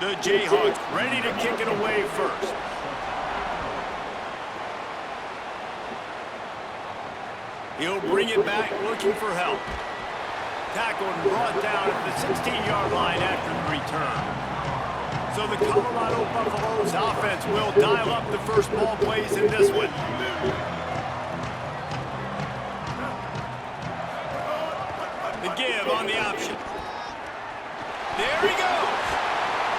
The Jayhawks ready to kick it away first. He'll bring it back looking for help. Tackled and brought down at the 16-yard line after the return. So the Colorado Buffaloes offense will dial up the first ball plays in this one. The give on the option. There he goes.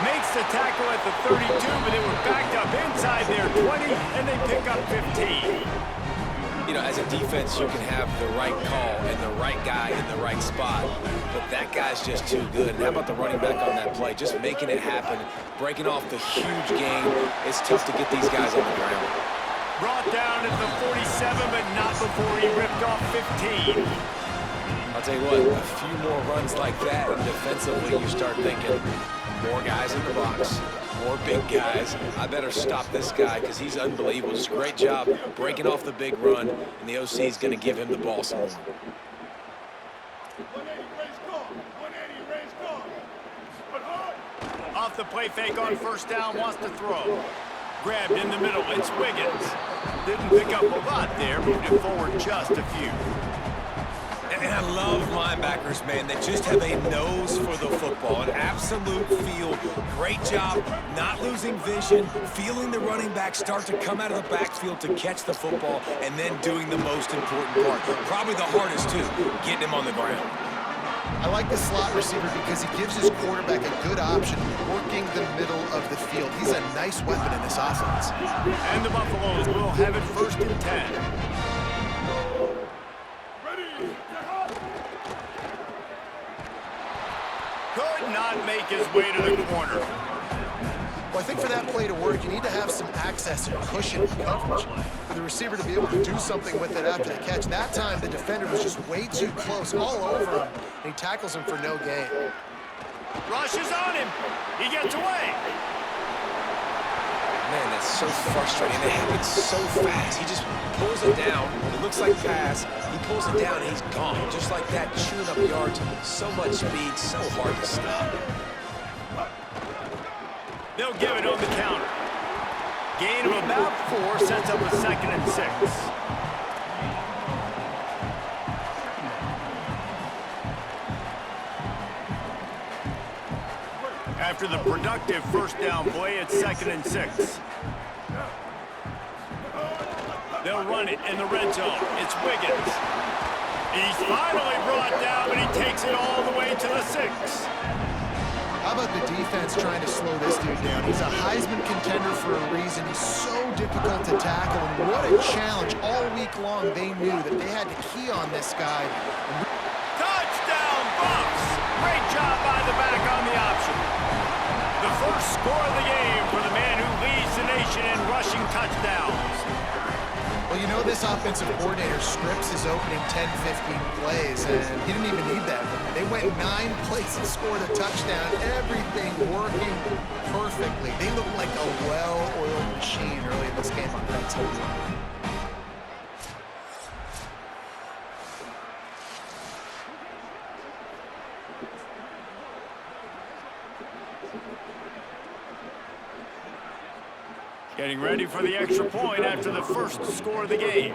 Makes the tackle at the 32, but they were backed up inside their 20, and they pick up 15. You know, as a defense, you can have the right call and the right guy in the right spot, but that guy's just too good. And how about the running back on that play? Just making it happen, breaking off the huge gain. It's tough to get these guys on the ground. Brought down at the 47, but not before he ripped off 15. I'll tell you what, a few more runs like that, and defensively you start thinking, more guys in the box, more big guys. I better stop this guy because he's unbelievable. Just a great job breaking off the big run, and the OC is going to give him the ball some more. Off the play fake on first down, wants to throw. Grabbed in the middle, it's Wiggins. Didn't pick up a lot there, moved it forward just a few. And I love linebackers, man, that just have a nose for the football, an absolute feel. Great job not losing vision, feeling the running back start to come out of the backfield to catch the football, and then doing the most important part. Probably the hardest, too, getting him on the ground. I like the slot receiver because he gives his quarterback a good option working the middle of the field. He's a nice weapon in this offense. And the Buffaloes will have it first and 10. Could not make his way to the corner. Well, I think for that play to work, you need to have some access and cushion and coverage for the receiver to be able to do something with it after the catch. That time, the defender was just way too close, all over him, and he tackles him for no gain. Rushes on him. He gets away. Man, that's so frustrating. It happens so fast. He just pulls it down. It looks like pass. He pulls it down, and he's gone. Just like that, chewing up yards. So much speed, so hard to stop. They'll give it on the counter. Gain of about 4 sets up a 2nd and 6. After the productive first down play, it's 2nd and 6. They'll run it in the red zone. It's Wiggins. He's finally brought down, but he takes it all the way to the 6. How about the defense trying to slow this dude down? He's a Heisman contender for a reason. He's so difficult to tackle, and what a challenge. All week long, they knew that they had to key on this guy. Touchdown, Buffs! Great job by the back on the option. The first score of the game for the man who leads the nation in rushing touchdowns. Well, you know this offensive coordinator scripts his opening 10, 15 plays, and he didn't even need that. They went 9 plays and scored a touchdown. Everything working perfectly. They look like a well-oiled machine early in this game on that team. Getting ready for the extra point after the first score of the game.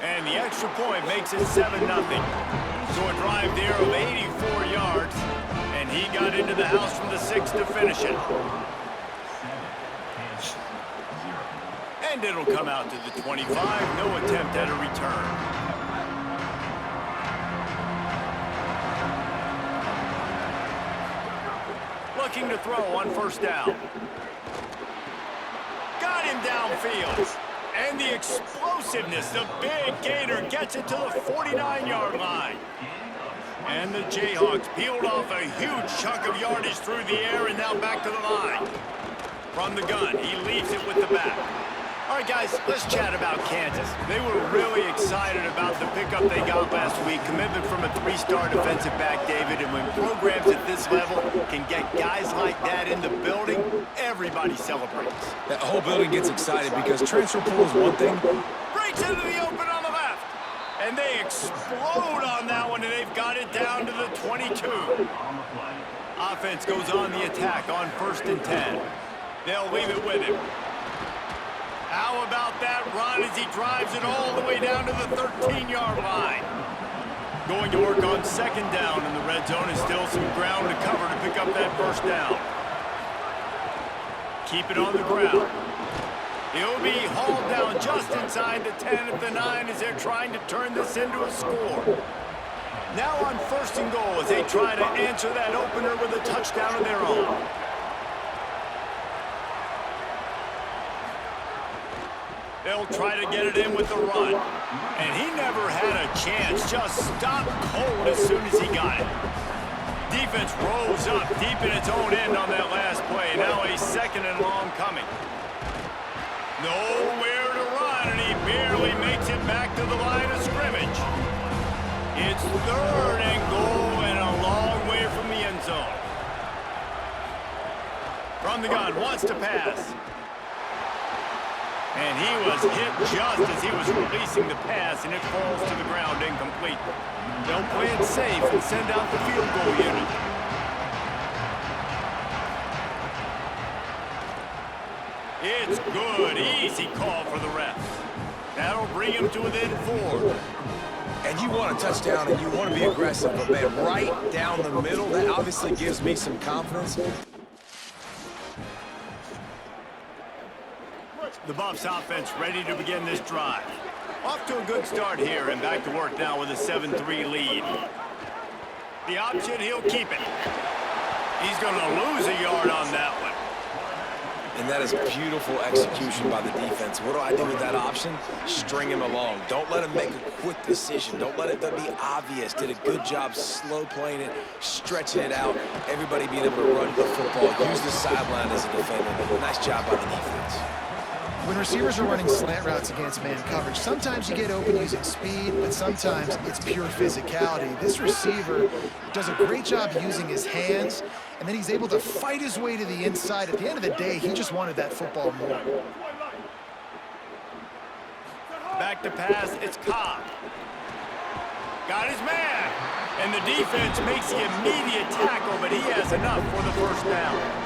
And the extra point makes it 7-0. So a drive there of 84 yards, and he got into the house from the 6 to finish it. And it'll come out to the 25, no attempt at a return. Looking to throw on first down. Got him downfield. And the explosiveness, the big gainer gets it to the 49-yard line. And the Jayhawks peeled off a huge chunk of yardage through the air and now back to the line. From the gun, he leaves it with the back. All right, guys, let's chat about Kansas. They were really excited about the pickup they got last week. Commitment from a 3-star defensive back, David. And when programs at this level can get guys like that in the building, everybody celebrates. That whole building gets excited because transfer pool is one thing. Breaks into the open on the left. And they explode on that one, and they've got it down to the 22. Offense goes on the attack on 1st and 10. They'll leave it with him. How about that run as he drives it all the way down to the 13-yard line? Going to work on 2nd down in the red zone, is still some ground to cover to pick up that 1st down. Keep it on the ground. He'll be hauled down just inside the 10 at the 9 as they're trying to turn this into a score. Now on 1st and goal as they try to answer that opener with a touchdown of their own. They'll try to get it in with the run. And he never had a chance, just stopped cold as soon as he got it. Defense rose up deep in its own end on that last play. Now a 2nd and long coming. Nowhere to run, and he barely makes it back to the line of scrimmage. It's 3rd and goal and a long way from the end zone. From the gun, wants to pass. And he was hit just as he was releasing the pass, and it falls to the ground incomplete. They'll play it safe and send out the field goal unit. It's good. Easy call for the refs. That'll bring him to within 4. And you want a touchdown and you want to be aggressive, but man, right down the middle, that obviously gives me some confidence. The Buffs offense ready to begin this drive. Off to a good start here and back to work now with a 7-3 lead. The option, he'll keep it. He's going to lose a yard on that one. And that is beautiful execution by the defense. What do I do with that option? String him along. Don't let him make a quick decision. Don't let it be obvious. Did a good job slow playing it, stretching it out. Everybody being able to run the football, use the sideline as a defender. Nice job by the defense. When receivers are running slant routes against man coverage, sometimes you get open using speed, but sometimes it's pure physicality. This receiver does a great job using his hands, and then he's able to fight his way to the inside. At the end of the day, he just wanted that football more. Back to pass, it's Cobb. Got his man. And the defense makes the immediate tackle, but he has enough for the 1st down.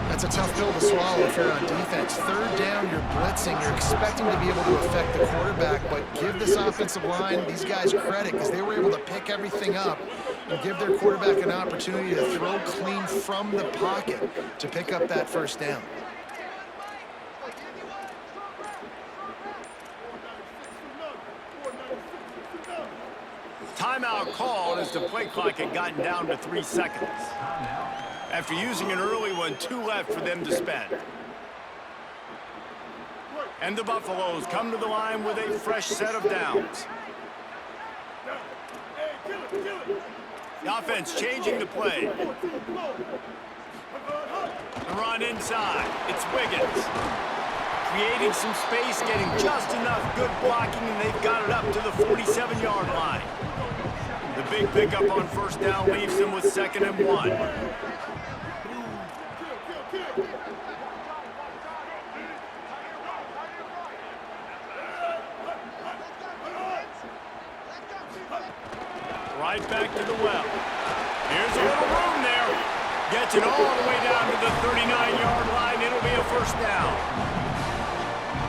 That's a tough pill to swallow if you're on defense. 3rd down, you're blitzing. You're expecting to be able to affect the quarterback, but give this offensive line, these guys, credit because they were able to pick everything up and give their quarterback an opportunity to throw clean from the pocket to pick up that 1st down. Timeout called as the play clock had gotten down to 3 seconds. After using an early one, 2 left for them to spend. And the Buffaloes come to the line with a fresh set of downs. The offense changing the play. The run inside. It's Wiggins. Creating some space, getting just enough good blocking, and they've got it up to the 47-yard line. The big pickup on 1st down leaves them with 2nd and 1. Right back to the well. Here's a little room there. Gets it all the way down to the 39-yard line. It'll be a 1st down.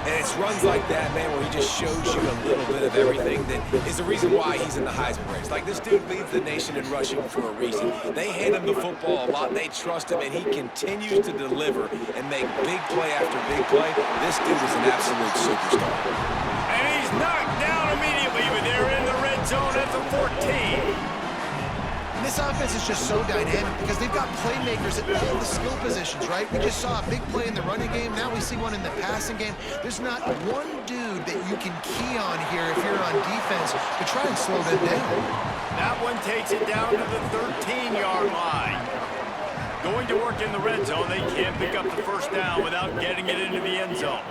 And it's runs like that, man, where he just shows you a little bit of everything that is the reason why he's in the Heisman race. Like, this dude leads the nation in rushing for a reason. They hand him the football a lot. They trust him, and he continues to deliver and make big play after big play. This dude is an absolute superstar. And he's knocked down immediately, but they're in the red zone at the 14. And this offense is just so dynamic because they've got playmakers at all the skill positions, right? We just saw a big play in the running game. Now we see one in the passing game. There's not one dude that you can key on here if you're on defense to try and slow them down. That one takes it down to the 13-yard line. Going to work in the red zone, they can't pick up the 1st down without getting it into the end zone.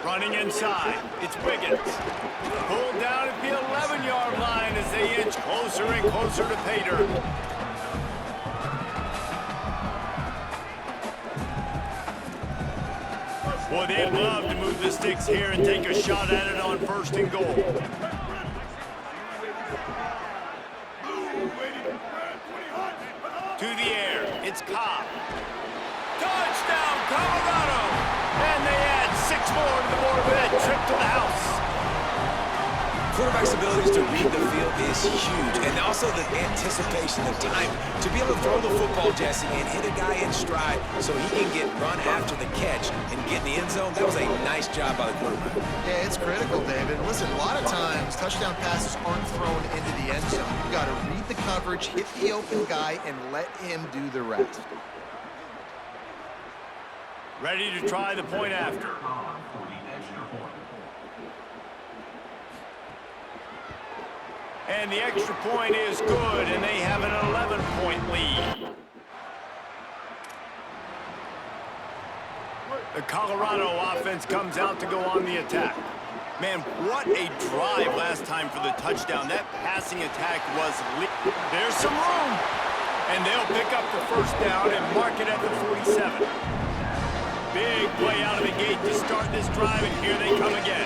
Running inside, it's Wiggins. Pulled down at the 11-yard line as they inch closer and closer to pay dirt. Boy, they'd love to move the sticks here and take a shot at it on 1st and goal. To the air, it's Cobb. Touchdown, Colorado! And they add 6 more to the board with that trip to the house. Quarterback's abilities to read the field is huge, and also the anticipation, the time to be able to throw the football, Jesse, and hit a guy in stride so he can get run after the catch and get in the end zone. That was a nice job by the quarterback. Yeah, it's critical, David. Listen, a lot of times touchdown passes aren't thrown into the end zone. You got to read the coverage, hit the open guy, and let him do the rest. Ready to try the point after. And the extra point is good, and they have an 11-point lead. The Colorado offense comes out to go on the attack. Man, what a drive last time for the touchdown. That passing attack was lit. There's some room. And they'll pick up the 1st down and mark it at the 47. Big play out of the gate to start this drive, and here they come again.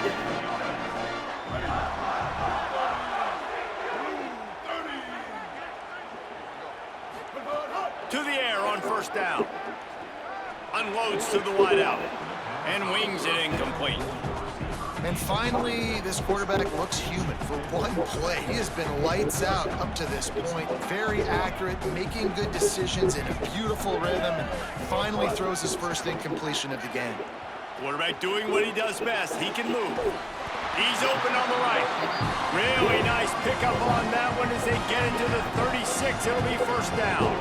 To the air on 1st down. Unloads to the wideout. And wings it incomplete. And finally, this quarterback looks human for one play. He has been lights out up to this point. Very accurate, making good decisions in a beautiful rhythm, and finally throws his 1st incompletion of the game. Quarterback doing what he does best. He can move. He's open on the right. Really nice pickup on that one as they get into the 36. It'll be 1st down.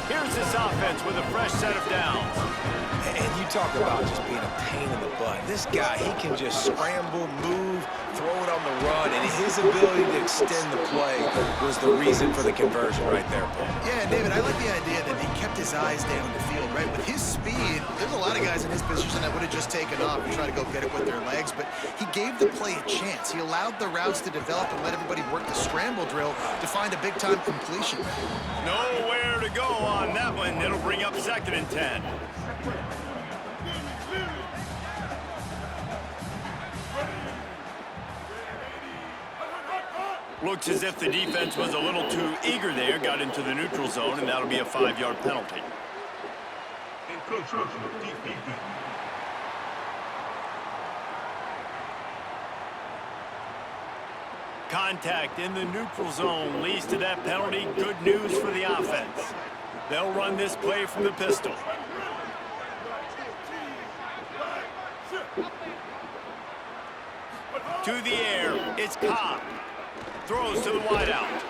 Here's this offense with a fresh set of downs. And you talk about just being a pain in the butt. This guy, he can just scramble, move, throw it on the run, and his ability to extend the play was the reason for the conversion right there, Paul. Yeah, David, I like the idea that he kept his eyes down the field, right? With his speed, there's a lot of guys in his position that would have just taken off and tried to go get it with their legs, but he gave the play a chance. He allowed the routes to develop and let everybody work the scramble drill to find a big-time completion. Nowhere to go on that one. It'll bring up 2nd and 10. Looks as if the defense was a little too eager there, got into the neutral zone, and that'll be a 5-yard penalty. Contact in the neutral zone leads to that penalty. Good news for the offense. They'll run this play from the pistol. To the air, it's Cobb. Throws to the wideout.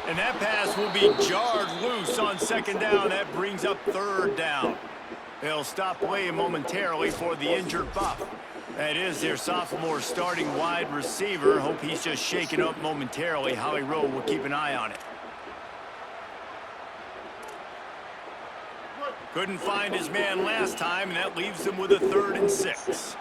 And that pass will be jarred loose on 2nd down. That brings up 3rd down. They'll stop play momentarily for the injured Buff. That is their sophomore starting wide receiver. Hope he's just shaken up momentarily. Howie Rowe will keep an eye on it. Couldn't find his man last time, and that leaves them with a 3rd and 6.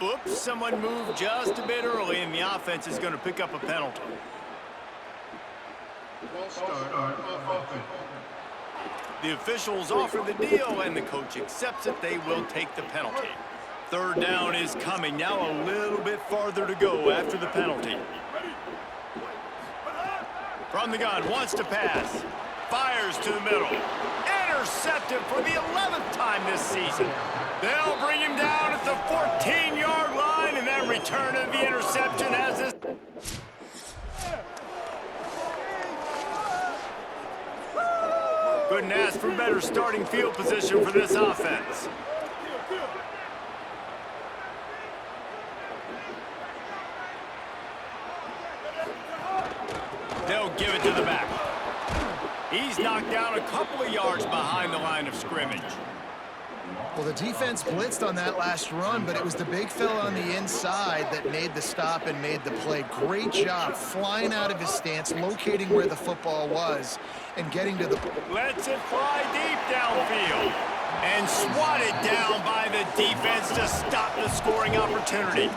Oops, someone moved just a bit early, and the offense is going to pick up a penalty. The officials offer the deal, and the coach accepts it. They will take the penalty. 3rd down is coming. Now a little bit farther to go after the penalty. From the gun, wants to pass. Fires to the middle. Intercepted for the 11th time this season. They'll bring him down at the 14-yard line, and then return of the interception has this. Couldn't ask for better starting field position for this offense. They'll give it to the back. He's knocked down a couple of yards behind the line of scrimmage. Well, the defense blitzed on that last run, but it was the big fella on the inside that made the stop and made the play. Great job flying out of his stance, locating where the football was, and getting to the... Lets it fly deep downfield. And swatted down by the defense to stop the scoring opportunity.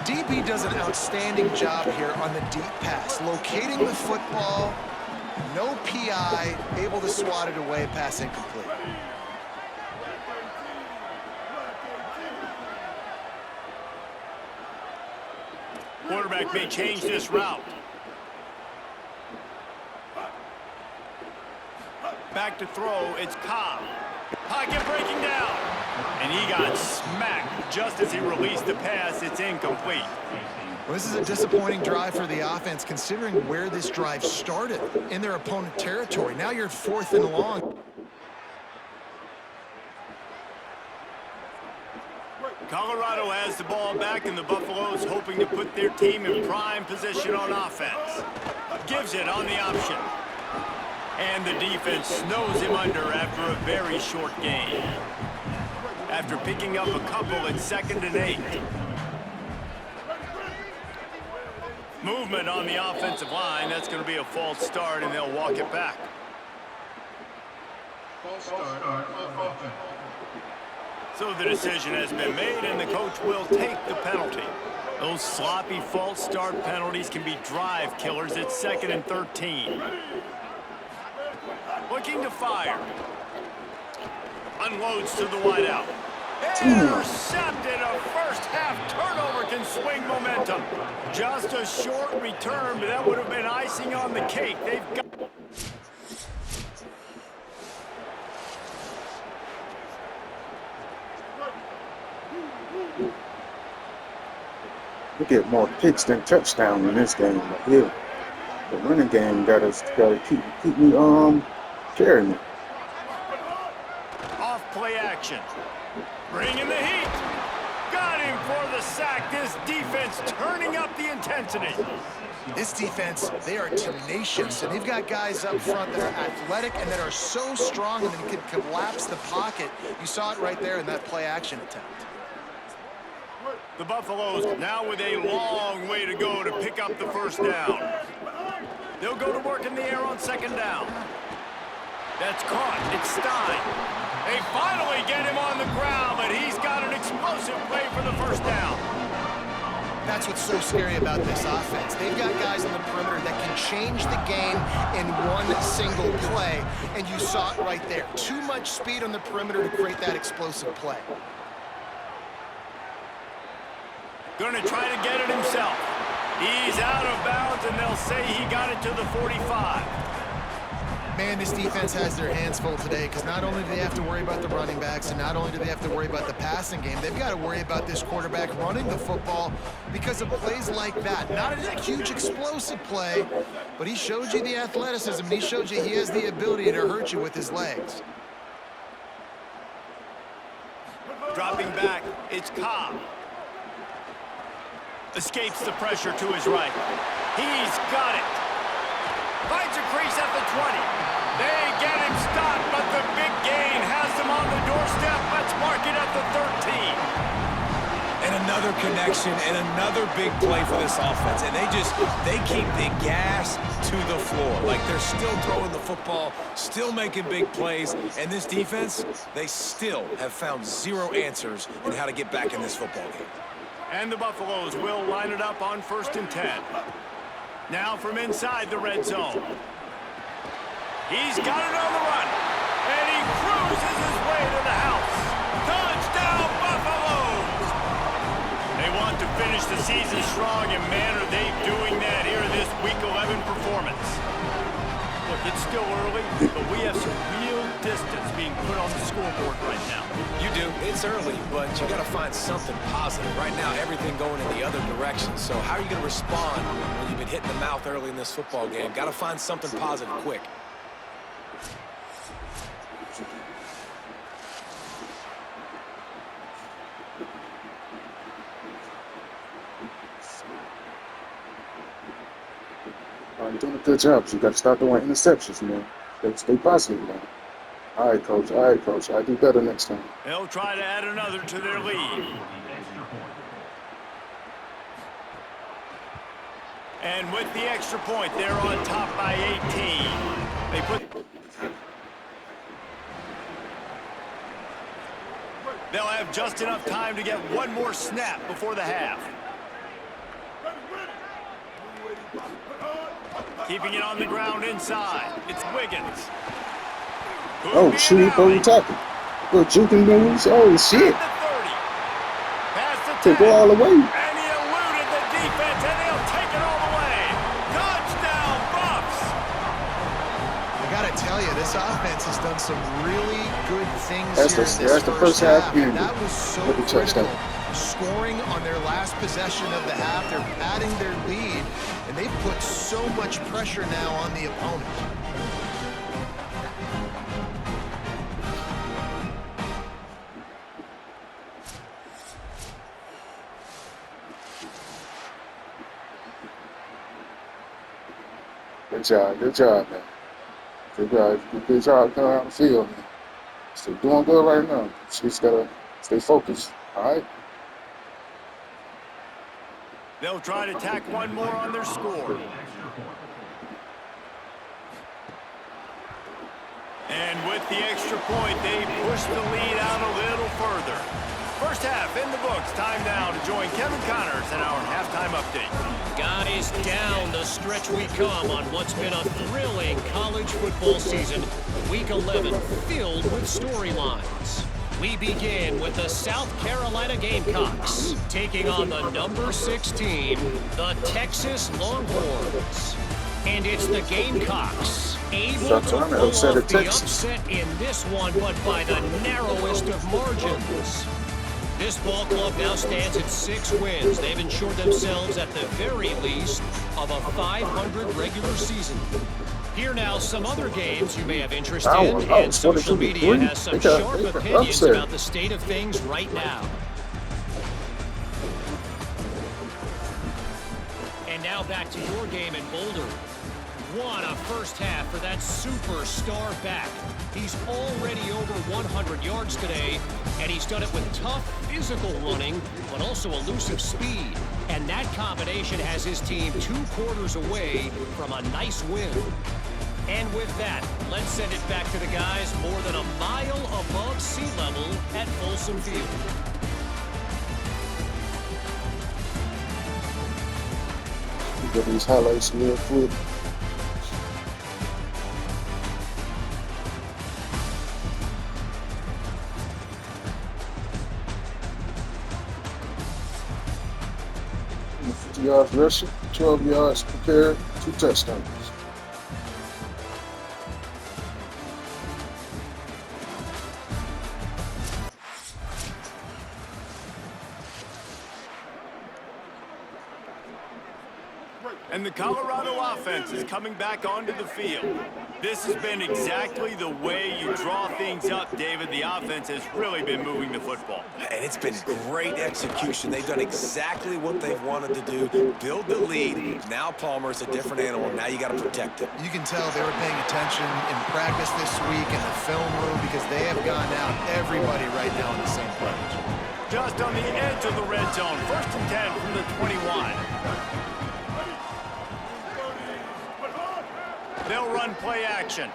DB does an outstanding job here on the deep pass, locating the football, no PI, able to swat it away, pass incomplete. Quarterback may change this route. Back to throw, it's Cobb. Pocket breaking down. And he got smacked just as he released the pass. It's incomplete. Well, this is a disappointing drive for the offense, considering where this drive started, in their opponent territory. Now you're 4th and long. Colorado has the ball back, and the Buffaloes hoping to put their team in prime position on offense. Gives it on the option. And the defense snows him under after a very short gain. After picking up a couple, it's 2nd and 8. Movement on the offensive line. That's going to be a false start, and they'll walk it back. False start on offense. So the decision has been made, and the coach will take the penalty. Those sloppy false start penalties can be drive killers. It's 2nd and 13. Looking to fire. Unloads to the wideout. Intercepted. A first half turnover can swing momentum. Just a short return, but that would have been icing on the cake. They've got... We get more picks than touchdowns in this game. But yeah, the running game gotta keep me carrying me. Off play action. Bringing the heat. Got him for the sack. This defense turning up the intensity. This defense, they are tenacious, and they've got guys up front that are athletic and that are so strong and that can collapse the pocket. You saw it right there in that play action attempt. The Buffaloes now with a long way to go to pick up the first down. They'll go to work in the air on 2nd down. That's caught. It's Stein. They finally get him on the ground, but he's got an explosive play for the first down. That's what's so scary about this offense. They've got guys on the perimeter that can change the game in one single play, and you saw it right there. Too much speed on the perimeter to create that explosive play. Going to try to get it himself. He's out of bounds, and they'll say he got it to the 45. Man, this defense has their hands full today, because not only do they have to worry about the running backs, and not only do they have to worry about the passing game, they've got to worry about this quarterback running the football because of plays like that. Not a huge explosive play, but he showed you the athleticism. He showed you he has the ability to hurt you with his legs. Dropping back, it's Cobb. Escapes the pressure to his right. He's got it. Finds a crease at the 20. They get him stopped, but the big gain has them on the doorstep. Let's mark it at the 13. And another connection and another big play for this offense. And they keep the gas to the floor. Like they're still throwing the football, still making big plays. And this defense, they still have found zero answers in how to get back in this football game. And the Buffaloes will line it up on 1st and 10. Now from inside the red zone. He's got it on the run. And he cruises his way to the house. Touchdown, Buffaloes! They want to finish the season strong, and man, are they doing that here in this Week 11 performance. Look, it's still early, but we have some real distance being put on the scoreboard right now. You do. It's early, but you got to find something positive. Right now, everything going in the other direction. So how are you going to respond when you've been hit in the mouth early in this football game? Got to find something positive quick. You're doing a good job. You got to start throwing interceptions, man. Stay positive, man. All right, coach. All right, coach. I'll do better next time. They'll try to add another to their lead. And with the extra point, they're on top by 18. They put... just enough time to get one more snap before the half. Keeping it on the ground inside. It's Wiggins. Oh, shoot, what are we talking? Little juking moves. Oh, shit. Past the 10. To go all the way. And he eluded the defense, and they'll take it all the way. Touchdown, Buffs! I gotta tell you, this offense has done some really good things That's here the- in this that's the first half game. That was so With the critical. touchdown. Scoring on their last possession of the half, they're padding their lead, and they've put so much pressure now on the opponent. Good job, man. Good job coming out the field, man. Still doing good right now. She's gotta stay focused. All right. They'll try to tack one more on their score. And with the extra point, they push the lead out a little further. First half in the books. Time now to join Kevin Connors in our halftime update. Guys, down the stretch we come on what's been a thrilling college football season. Week 11 filled with storylines. We begin with the South Carolina Gamecocks taking on the number 6 team, the Texas Longhorns. And it's the Gamecocks able to pull off the upset in this one, but by the narrowest of margins. This ball club now stands at 6 wins. They've ensured themselves at the very least of a 500 regular season. Here now some other games you may have interest in, and social media has some sharp opinions about the state of things right now. And now back to your game in Boulder. What a first half for that superstar back. He's already over 100 yards today, and he's done it with tough physical running, but also elusive speed. And that combination has his team 2 quarters away from a nice win. And with that, let's send it back to the guys more than a mile above sea level at Folsom Field. Get these highlights real quick. Yards rushing, 12 yards prepared, 2 touchdowns. And the Colorado offense is coming back onto the field. This has been exactly the way you draw things up, David. The offense has really been moving the football. And it's been great execution. They've done exactly what they've wanted to do, build the lead. Now Palmer's a different animal. Now you got to protect him. You can tell they were paying attention in practice this week in the film room because they have gone out everybody right now in the same place. Just on the edge of the red zone. 1st and 10 from the 21. They'll run play action.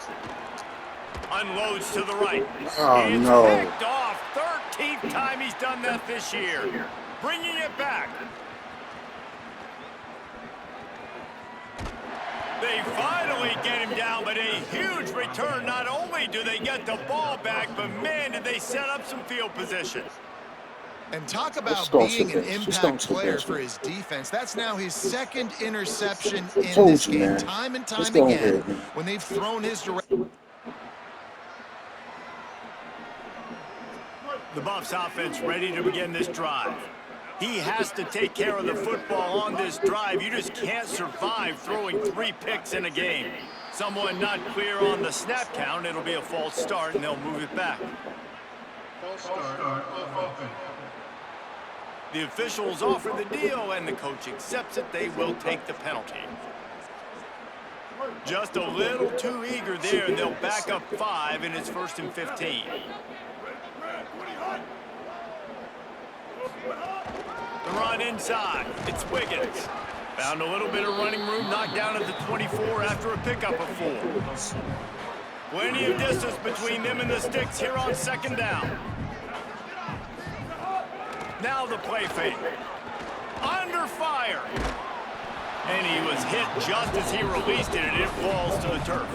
Unloads to the right. Oh, it's no. picked off. 13th time he's done that this year. Bringing it back. They finally get him down, but a huge return. Not only do they get the ball back, but man, did they set up some field position. And talk about being an impact player for his defense. That's now his 2nd interception in this game, time and time again, when they've thrown his direction. The Buffs offense ready to begin this drive. He has to take care of the football on this drive. You just can't survive throwing 3 picks in a game. Someone not clear on the snap count. It'll be a false start, and they'll move it back. False start on offense. The officials offer the deal, and the coach accepts it. They will take the penalty. Just a little too eager there, and they'll back up 5, and it's 1st and 15. The run inside. It's Wiggins. Found a little bit of running room, knocked down at the 24 after a pickup of 4. Plenty of distance between them and the sticks here on 2nd down. Now the play fake. Under fire. And he was hit just as he released it, and it falls to the turf.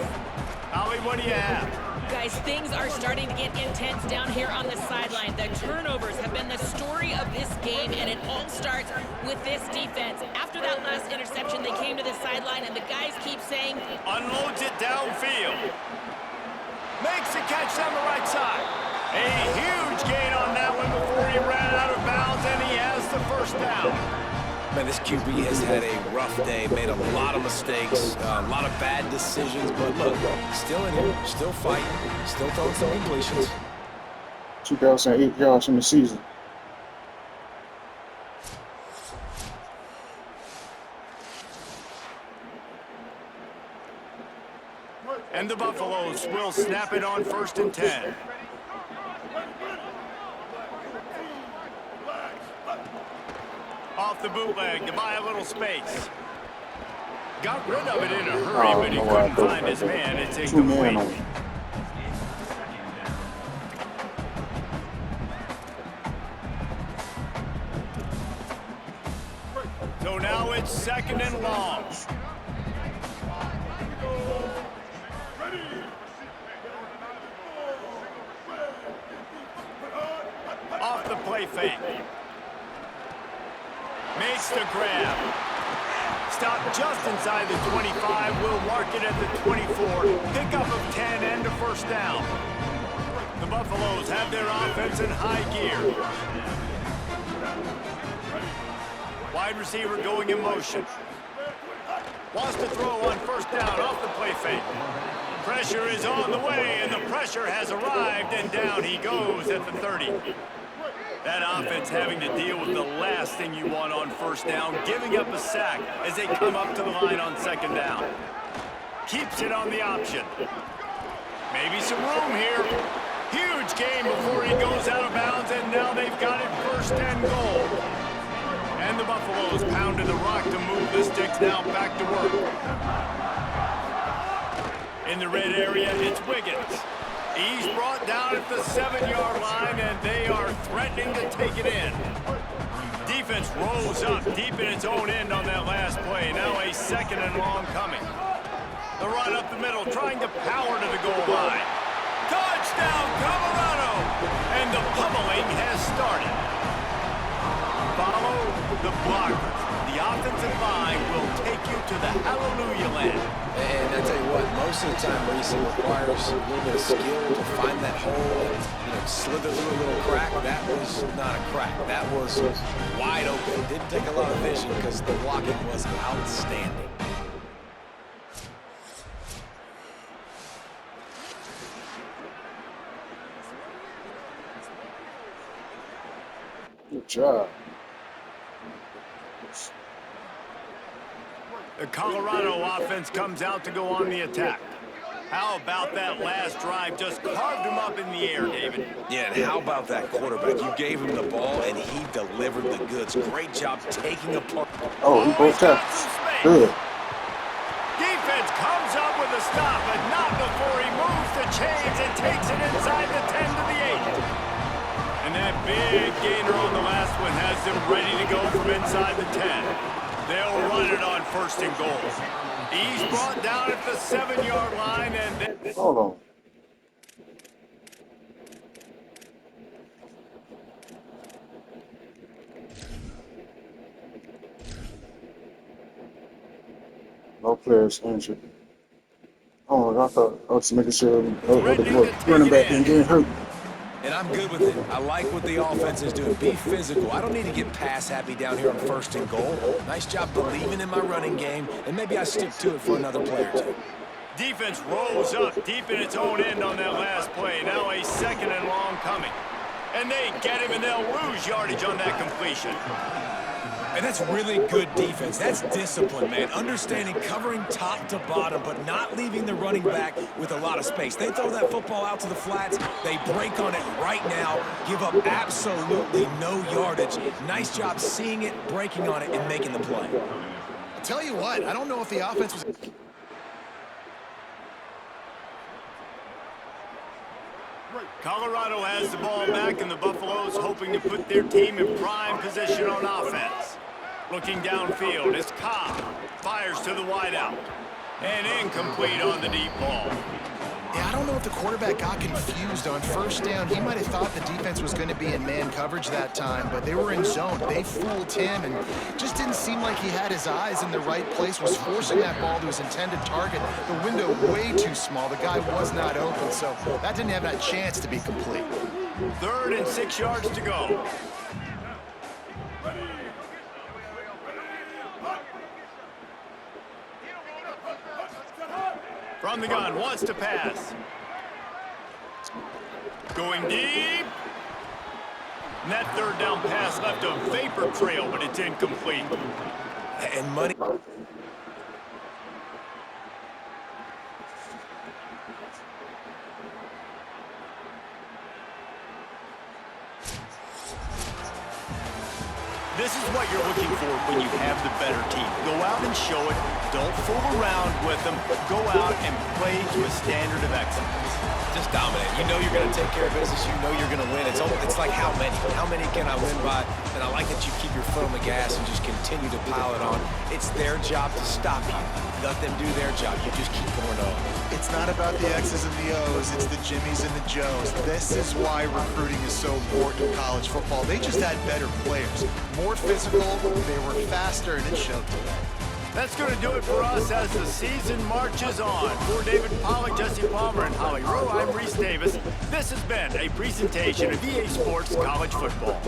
Holly, what do you have? Guys, things are starting to get intense down here on the sideline. The turnovers have been the story of this game, and it all starts with this defense. After that last interception, they came to the sideline, and the guys keep saying... Unloads it downfield. Makes the catch on the right side. A huge gain on that one before he ran out of bounds, and he has the first down. Man, this QB has had a rough day, made a lot of mistakes, a lot of bad decisions, but look, still in here, still fighting, still throwing some completions. 2,008 yards in the season. And the Buffaloes will snap it on 1st and 10. Off the bootleg to buy a little space. Got rid of it in a hurry, but he couldn't find his man. It's incomplete. So now it's 2nd and long. Off the play fake. Makes the grab. Stop just inside the 25. We'll mark it at the 24. Pickup of 10 and a first down. The Buffaloes have their offense in high gear. Wide receiver going in motion. Wants to throw on 1st down off the play fake. Pressure is on the way, and the pressure has arrived, and down he goes at the 30. That offense having to deal with the last thing you want on 1st down, giving up a sack as they come up to the line on 2nd down. Keeps it on the option. Maybe some room here. Huge gain before he goes out of bounds, and now they've got it 1st and goal. And the Buffaloes pounded the rock to move the sticks now back to work. In the red area, it's Wiggins. He's brought down at the 7-yard line, and they are threatening to take it in. Defense rolls up deep in its own end on that last play. Now a 2nd and long coming. The run up the middle, trying to power to the goal line. Touchdown, Colorado! And the pummeling has started. Follow the blockers. The offensive line will take you to the hallelujah land. And I tell you what, most of the time, Reese, it requires a little bit of skill to find that hole and, slither through a little crack. That was not a crack. That was wide open. Didn't take a lot of vision because the blocking was outstanding. Good job. The Colorado offense comes out to go on the attack. How about that last drive? Just carved him up in the air, David. Yeah, and how about that quarterback? You gave him the ball, and he delivered the goods. Great job taking apart. Oh, he broke tackles. Good. Defense comes up with a stop, but not before he moves the chains and takes it inside the 10 to the 8. And that big gainer on the last one has them ready to go from inside the 10. They'll run it on 1st and goal. He's brought down at the 7-yard line, and then... Hold on. No players injured. Oh, I thought I was making sure the running back didn't get hurt. And I'm good with it. I like what the offense is doing. Be physical. I don't need to get pass happy down here on 1st and goal. Nice job believing in my running game, and maybe I stick to it for another play or two. Defense rolls up deep in its own end on that last play. Now a 2nd and long coming. And they get him, and they'll lose yardage on that completion. And that's really good defense. That's discipline, man. Understanding covering top to bottom, but not leaving the running back with a lot of space. They throw that football out to the flats. They break on it right now, give up absolutely no yardage. Nice job seeing it, breaking on it, and making the play. I'll tell you what, I don't know if the offense was... Colorado has the ball back, and the Buffaloes hoping to put their team in prime position on offense. Looking downfield, it's Cobb. Fires to the wideout. And incomplete on the deep ball. Yeah, I don't know if the quarterback got confused on first down. He might have thought the defense was going to be in man coverage that time, but they were in zone. They fooled him and just didn't seem like he had his eyes in the right place, was forcing that ball to his intended target. The window way too small. The guy was not open, so that didn't have that chance to be complete. 3rd and 6 yards to go. From the gun, wants to pass. Going deep. And that 3rd down pass left a vapor trail, but it's incomplete. And money. This is what you're looking for when you have the better team. Go out and show it. Don't fool around with them. Go out and play to a standard of excellence. Just dominate. You know you're going to take care of business. You know you're going to win. It's like how many? How many can I win by? And I like that you keep your foot on the gas and just continue to pile it on. It's their job to stop you. Let them do their job. You just keep going on. It's not about the X's and the O's. It's the Jimmies and the Joes. This is why recruiting is so important in college football. They just had better players. More physical, they were faster, and it showed today. That's going to do it for us as the season marches on. For David Pollack, Jesse Palmer, and Holly Rowe, I'm Reese Davis. This has been a presentation of EA Sports College Football.